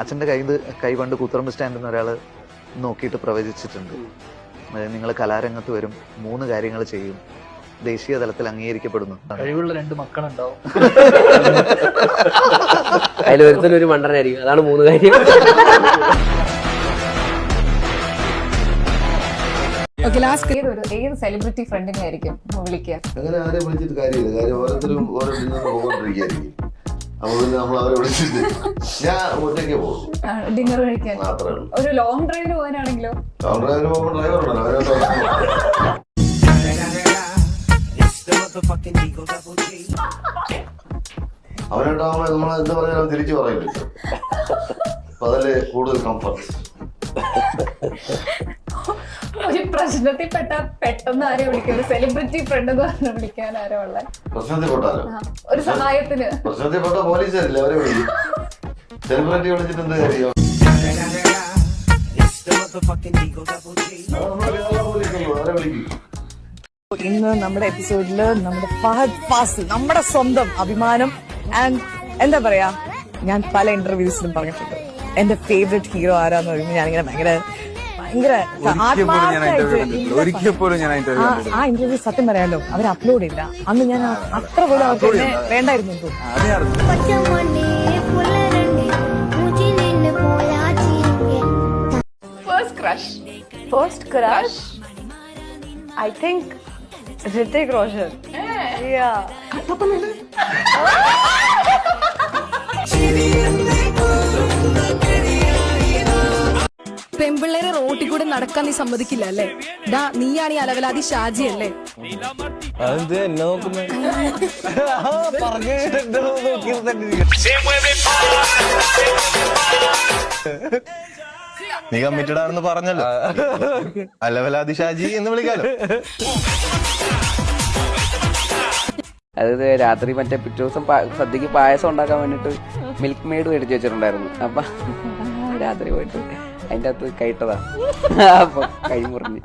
അച്ഛൻ്റെ കൈ പണ്ട് കൂത്തുറമ്പ് സ്റ്റാൻഡിൽ നിന്ന് ഒരാൾ നോക്കിയിട്ട് പ്രവചിച്ചിട്ടുണ്ട്. നിങ്ങൾ കലാരംഗത്ത് വരും, 3 കാര്യങ്ങൾ ചെയ്യും, ദേശീയ തലത്തിൽ അംഗീകരിക്കപ്പെടുന്നു. കഴിവുള്ള 2 മക്കളുണ്ടാവും. അതിലൊരുത്തനൊരു മണ്ടനായിരിക്കും. അതാണ് 3 കാര്യം. ഏത് സെലിബ്രിറ്റി ഫ്രണ്ടിനെ ആയിരിക്കും വിളിക്കുക? അങ്ങനെ ആരെ വിളിച്ചിട്ട് കാര്യമില്ല. കാര്യം ഓരോരുത്തരും ഓരോ പോകൊണ്ടിരിക്കുകയായിരിക്കും. അപ്പൊ പിന്നെ നമ്മൾ അവരെ വിളിച്ചിട്ട് ഞാൻ ഒറ്റയ്ക്ക് പോകും ഡിന്നർ കഴിക്കാൻ. മാത്രമേ ഉള്ളൂ. ഒരു ലോങ് ഡ്രൈവിന് പോകാനാണെങ്കിലോ? ലോങ് ഡ്രൈവിന് പോകുമ്പോൾ ഡ്രൈവർ ഉണ്ടല്ലോ, അവനോട്ടാവുമ്പോ നമ്മൾ എന്താ പറഞ്ഞാലും തിരിച്ചു പറയില്ല. അപ്പൊ അതല്ലേ കൂടുതൽ കംഫർട്ട്. ഒരു പ്രശ്നത്തിൽ പെട്ടെന്ന് ആരെ വിളിക്കും? ഒരു സെലിബ്രിറ്റി ഫ്രണ്ട് എന്ന് പറഞ്ഞ് വിളിക്കാൻ ആരോ ഉള്ള? പ്രശ്നത്തിൽപ്പെട്ടാലോ? ഒരു സഹായത്തിന്. പ്രശ്നത്തിൽപ്പെട്ട പോലീസുകാരില്ല, അവരെ വിളിക്കും. സെലിബ്രിറ്റി വിളിച്ചിട്ട് എന്ത് കാര്യം? അവരെ വിളിക്കും. ഇന്ന് നമ്മുടെ എപ്പിസോഡില് നമ്മുടെ ഫഹദ് ഫാസിൽ, നമ്മുടെ സ്വന്തം അഭിമാനം. ആൻഡ് എന്താ പറയാ, ഞാൻ പല ഇന്റർവ്യൂസിലും പറഞ്ഞിട്ടുണ്ട് എന്റെ ഫേവറേറ്റ് ഹീറോ ആരാന്ന് പറയുമ്പോൾ ഞാനിങ്ങനെ ഭയങ്കര ആ ഇന്റർവ്യൂ സത്യം പറയാലോ അവർ അപ്ലോഡ് ചെയ്യില്ല. അന്ന് ഞാൻ അത്ര പോലും അവർക്ക് എന്നെ വേണ്ടായിരുന്നു. First crush I think Hrithik Roshan. Yeah. പെമ്പിള്ളേരെ റോട്ടിൽ കൂടെ നടക്കാൻ നീ സമ്മതിക്കില്ല അല്ലേ? ഡാ, നീയാണ് ഈ അലവലാതി ഷാജി അല്ലേ? നീ കമ്മിറ്റഡ് ആണെന്ന് പറഞ്ഞല്ലോ, അലവലാതി ഷാജി എന്ന് വിളിക്കാലോ. അതായത് രാത്രി മറ്റേ പിറ്റേ ദിവസം സദ്യക്ക് പായസം ഉണ്ടാക്കാൻ വേണ്ടിട്ട് മിൽക്ക് മെയ്ഡ് മേടിച്ച് വെച്ചിട്ടുണ്ടായിരുന്നു. അപ്പൊ രാത്രി പോയിട്ട് അതിൻ്റെ അകത്ത് കൈട്ടതാ. അപ്പൊ കൈ മുറിഞ്ഞ്